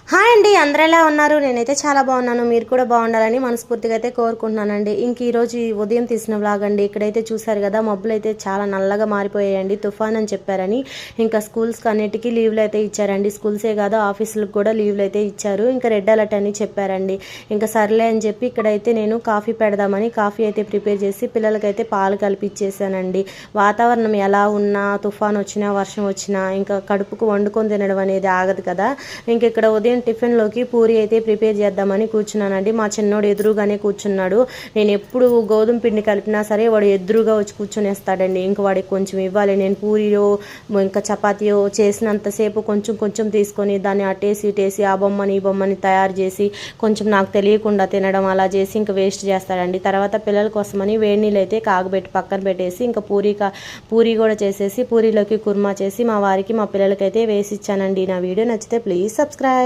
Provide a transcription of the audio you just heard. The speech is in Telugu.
హాయ్ అండి, అందరూ ఎలా ఉన్నారు? నేనైతే చాలా బాగున్నాను. మీరు కూడా బాగుండాలని మనస్ఫూర్తిగా అయితే కోరుకుంటున్నానండి. ఇంక ఈరోజు ఉదయం తీసిన వ్లాగ్ అండి. ఇక్కడైతే చూసారు కదా, మబ్బులు అయితే చాలా నల్లగా మారిపోయాయండి. తుఫాన్ అని చెప్పారని ఇంకా స్కూల్స్కి అన్నిటికీ లీవ్లు అయితే ఇచ్చారండి. స్కూల్సే కాదు, ఆఫీసులకు కూడా లీవ్లు అయితే ఇచ్చారు. ఇంకా రెడ్ అలర్ట్ అని చెప్పారండి. ఇంకా సర్లే అని చెప్పి ఇక్కడైతే నేను కాఫీ పెడదామని కాఫీ అయితే ప్రిపేర్ చేసి పిల్లలకైతే పాలు కలిపిచ్చేసానండి. వాతావరణం ఎలా ఉన్నా, తుఫాన్ వచ్చినా వర్షం వచ్చినా ఇంకా కడుపుకు వండుకొని తినడం అనేది ఆగదు కదా. ఇంక ఇక్కడ ఉదయం టిఫిన్లోకి పూరి అయితే ప్రిపేర్ చేద్దామని కూర్చున్నానండి. మా చిన్నోడు ఎదురుగానే కూర్చున్నాడు. నేను ఎప్పుడు గోధుమ పిండి కలిపినా సరే వాడు ఎదురుగా వచ్చి కూర్చొనేస్తాడండి. ఇంక వాడికి కొంచెం ఇవ్వాలి. నేను పూరియో ఇంకా చపాతీయో చేసినంతసేపు కొంచెం కొంచెం తీసుకొని దాన్ని అటేసి ఇటేసి ఆ బొమ్మని ఈ బొమ్మని తయారు చేసి కొంచెం నాకు తెలియకుండా తినడం అలా చేసి ఇంకా వేస్ట్ చేస్తాడండి. తర్వాత పిల్లల కోసమని వేడి నీళ్ళు అయితే కాగబెట్టి పక్కన పెట్టేసి ఇంకా పూరి కూడా చేసేసి పూరీలోకి కుర్మా చేసి మా వారికి మా పిల్లలకైతే వేసి ఇచ్చానండి. నా వీడియో నచ్చితే ప్లీజ్ సబ్స్క్రైబ్.